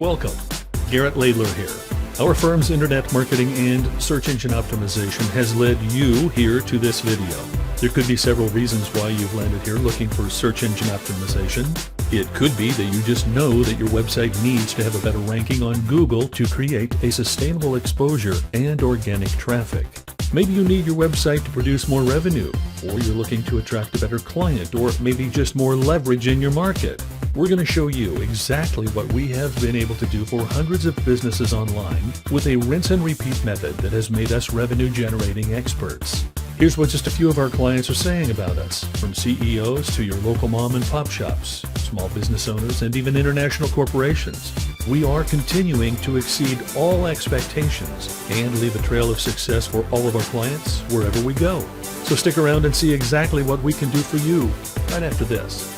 Welcome. Garrett Laidler here. Our firm's internet marketing and search engine optimization has led you here to this video. There could be several reasons why you've landed here looking for search engine optimization. It could be that you just know that your website needs to have a better ranking on Google to create a sustainable exposure and organic traffic. Maybe you need your website to produce more revenue, or you're looking to attract a better client, or maybe just more leverage in your market. We're going to show you exactly what we have been able to do for hundreds of businesses online with a rinse and repeat method that has made us revenue generating experts. Here's what just a few of our clients are saying about us, from CEOs to your local mom and pop shops, small business owners, and even international corporations. We are continuing to exceed all expectations and leave a trail of success for all of our clients wherever we go. So stick around and see exactly what we can do for you right after this.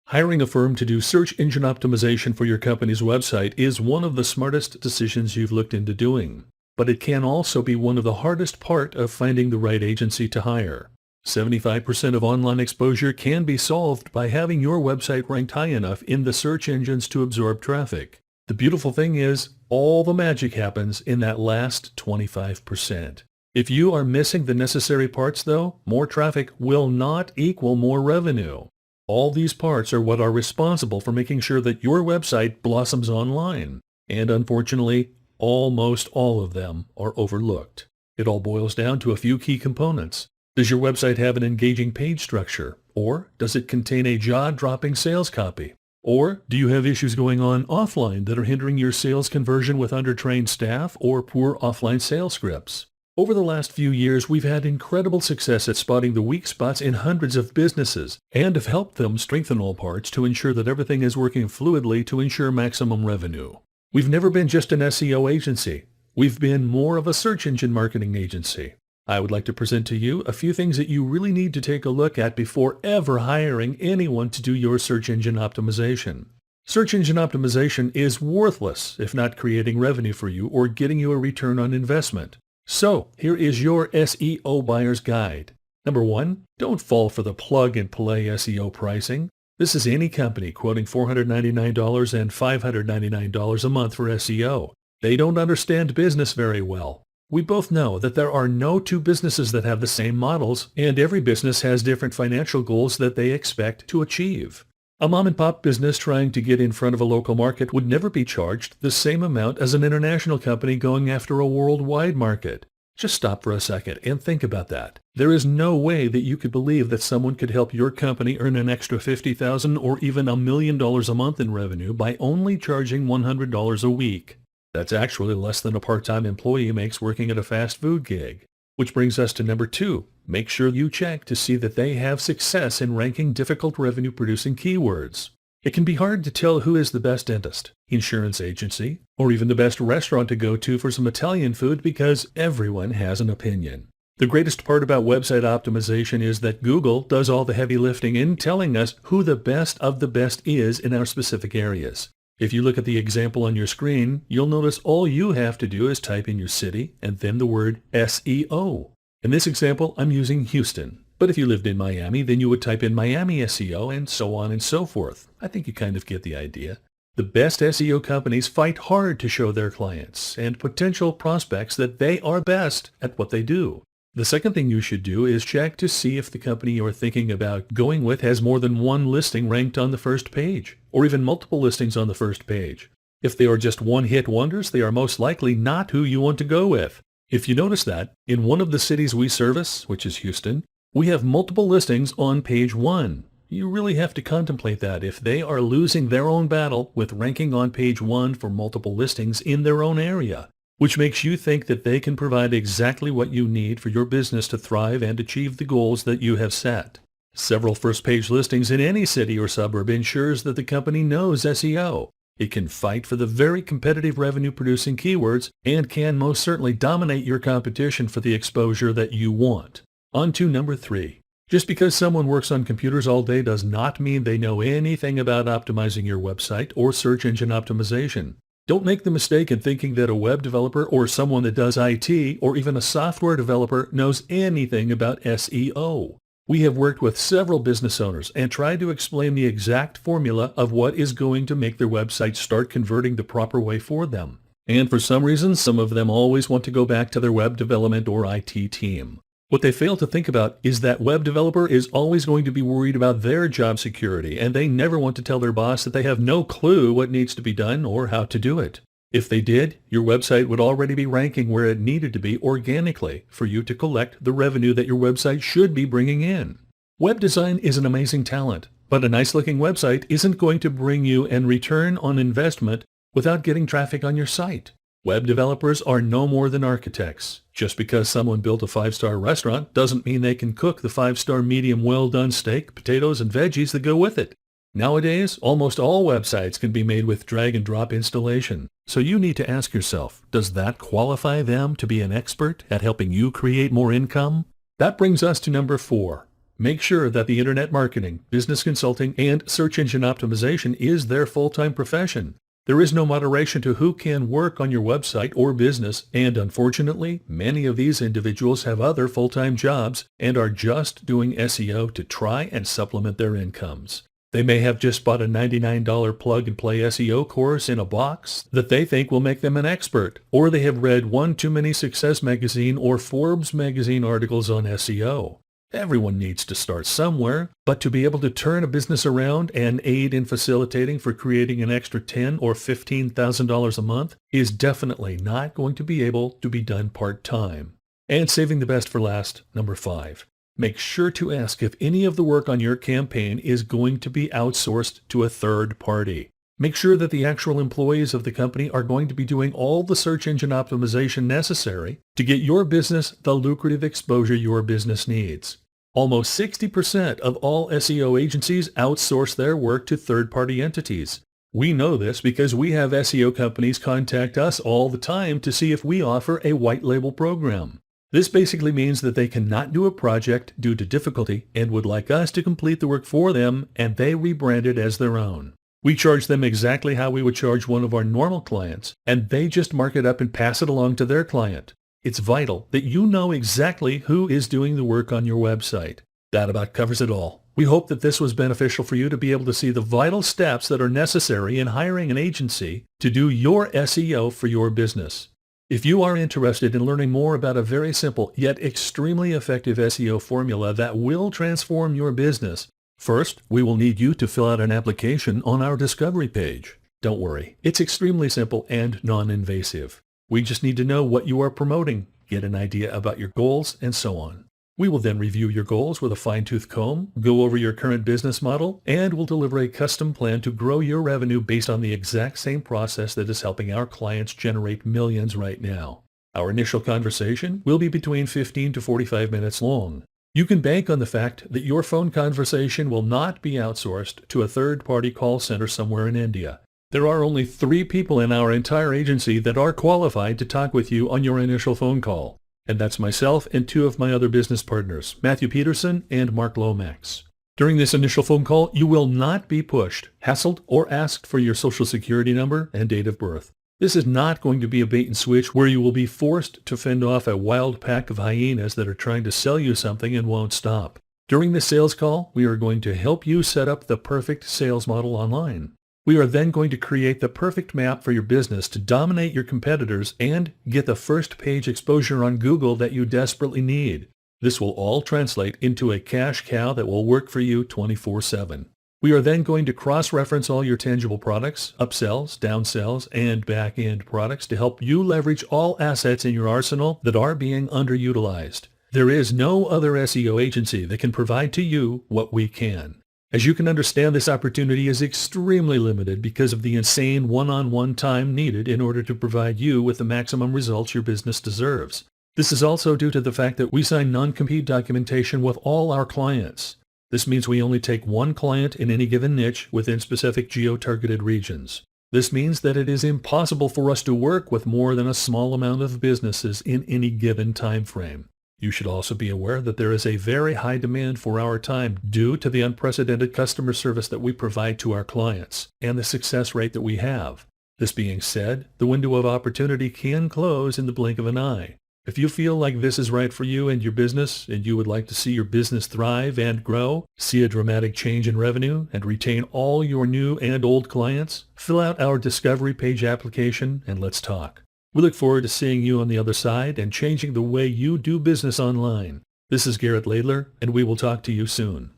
Hiring a firm to do search engine optimization for your company's website is one of the smartest decisions you've looked into doing, but it can also be one of the hardest part of finding the right agency to hire. 75% of online exposure can be solved by having your website ranked high enough in the search engines to absorb traffic. The beautiful thing is, all the magic happens in that last 25%. If you are missing the necessary parts though, more traffic will not equal more revenue. All these parts are what are responsible for making sure that your website blossoms online. And unfortunately, almost all of them are overlooked. It all boils down to a few key components. Does your website have an engaging page structure? Or does it contain a jaw-dropping sales copy? Or do you have issues going on offline that are hindering your sales conversion with undertrained staff or poor offline sales scripts? Over the last few years, we've had incredible success at spotting the weak spots in hundreds of businesses and have helped them strengthen all parts to ensure that everything is working fluidly to ensure maximum revenue. We've never been just an SEO agency. We've been more of a search engine marketing agency. I would like to present to you a few things that you really need to take a look at before ever hiring anyone to do your search engine optimization. Search engine optimization is worthless if not creating revenue for you or getting you a return on investment. So, here is your SEO buyer's guide. Number 1, don't fall for the plug-and-play SEO pricing. This is any company quoting $499 and $599 a month for SEO. They don't understand business very well. We both know that there are no two businesses that have the same models, and every business has different financial goals that they expect to achieve. A mom-and-pop business trying to get in front of a local market would never be charged the same amount as an international company going after a worldwide market. Just stop for a second and think about that. There is no way that you could believe that someone could help your company earn an extra $50,000 or even $1 million a month in revenue by only charging $100 a week. That's actually less than a part-time employee makes working at a fast food gig. Which brings us to number 2. Make sure you check to see that they have success in ranking difficult revenue-producing keywords. It can be hard to tell who is the best dentist, insurance agency, or even the best restaurant to go to for some Italian food because everyone has an opinion. The greatest part about website optimization is that Google does all the heavy lifting in telling us who the best of the best is in our specific areas. If you look at the example on your screen, you'll notice all you have to do is type in your city and then the word SEO. In this example, I'm using Houston. But if you lived in Miami, then you would type in Miami SEO and so on and so forth. I think you kind of get the idea. The best SEO companies fight hard to show their clients and potential prospects that they are best at what they do. The second thing you should do is check to see if the company you're thinking about going with has more than one listing ranked on the first page, or even multiple listings on the first page. If they are just one-hit wonders, they are most likely not who you want to go with. If you notice that, in one of the cities we service, which is Houston, we have multiple listings on page 1. You really have to contemplate that if they are losing their own battle with ranking on page 1 for multiple listings in their own area, which makes you think that they can provide exactly what you need for your business to thrive and achieve the goals that you have set. Several first-page listings in any city or suburb ensures that the company knows SEO. It can fight for the very competitive revenue-producing keywords and can most certainly dominate your competition for the exposure that you want. On to number 3. Just because someone works on computers all day does not mean they know anything about optimizing your website or search engine optimization. Don't make the mistake in thinking that a web developer or someone that does IT or even a software developer knows anything about SEO. We have worked with several business owners and tried to explain the exact formula of what is going to make their website start converting the proper way for them. And for some reason, some of them always want to go back to their web development or IT team. What they fail to think about is that web developer is always going to be worried about their job security, and they never want to tell their boss that they have no clue what needs to be done or how to do it. If they did, your website would already be ranking where it needed to be organically for you to collect the revenue that your website should be bringing in. Web design is an amazing talent, but a nice-looking website isn't going to bring you an return on investment without getting traffic on your site. Web developers are no more than architects. Just because someone built a 5-star restaurant doesn't mean they can cook the 5-star medium well-done steak, potatoes, and veggies that go with it. Nowadays, almost all websites can be made with drag-and-drop installation. So you need to ask yourself, does that qualify them to be an expert at helping you create more income? That brings us to number 4. Make sure that the internet marketing, business consulting, and search engine optimization is their full-time profession. There is no moderation to who can work on your website or business, and unfortunately, many of these individuals have other full-time jobs and are just doing SEO to try and supplement their incomes. They may have just bought a $99 plug-and-play SEO course in a box that they think will make them an expert, or they have read one too many Success Magazine or Forbes magazine articles on SEO. Everyone needs to start somewhere, but to be able to turn a business around and aid in facilitating for creating an extra $10,000 or $15,000 a month is definitely not going to be able to be done part-time. And saving the best for last, number 5. Make sure to ask if any of the work on your campaign is going to be outsourced to a third party. Make sure that the actual employees of the company are going to be doing all the search engine optimization necessary to get your business the lucrative exposure your business needs. Almost 60% of all SEO agencies outsource their work to third-party entities. We know this because we have SEO companies contact us all the time to see if we offer a white label program. This basically means that they cannot do a project due to difficulty and would like us to complete the work for them, and they rebrand it as their own. We charge them exactly how we would charge one of our normal clients, and they just mark it up and pass it along to their client. It's vital that you know exactly who is doing the work on your website. That about covers it all. We hope that this was beneficial for you to be able to see the vital steps that are necessary in hiring an agency to do your SEO for your business. If you are interested in learning more about a very simple yet extremely effective SEO formula that will transform your business, first, we will need you to fill out an application on our discovery page. Don't worry, it's extremely simple and non-invasive. We just need to know what you are promoting, get an idea about your goals, and so on. We will then review your goals with a fine-tooth comb, go over your current business model, and will deliver a custom plan to grow your revenue based on the exact same process that is helping our clients generate millions right now. Our initial conversation will be between 15 to 45 minutes long. You can bank on the fact that your phone conversation will not be outsourced to a third-party call center somewhere in India. There are only 3 people in our entire agency that are qualified to talk with you on your initial phone call. And that's myself and 2 of my other business partners, Matthew Peterson and Mark Lomax. During this initial phone call, you will not be pushed, hassled, or asked for your social security number and date of birth. This is not going to be a bait and switch where you will be forced to fend off a wild pack of hyenas that are trying to sell you something and won't stop. During the sales call, we are going to help you set up the perfect sales model online. We are then going to create the perfect map for your business to dominate your competitors and get the first page exposure on Google that you desperately need. This will all translate into a cash cow that will work for you 24/7. We are then going to cross-reference all your tangible products, upsells, downsells, and back-end products to help you leverage all assets in your arsenal that are being underutilized. There is no other SEO agency that can provide to you what we can. As you can understand, this opportunity is extremely limited because of the insane one-on-one time needed in order to provide you with the maximum results your business deserves. This is also due to the fact that we sign non-compete documentation with all our clients. This means we only take one client in any given niche within specific geo-targeted regions. This means that it is impossible for us to work with more than a small amount of businesses in any given time frame. You should also be aware that there is a very high demand for our time due to the unprecedented customer service that we provide to our clients and the success rate that we have. This being said, the window of opportunity can close in the blink of an eye. If you feel like this is right for you and your business, and you would like to see your business thrive and grow, see a dramatic change in revenue, and retain all your new and old clients, fill out our Discovery Page application and let's talk. We look forward to seeing you on the other side and changing the way you do business online. This is Garrett Laidler, and we will talk to you soon.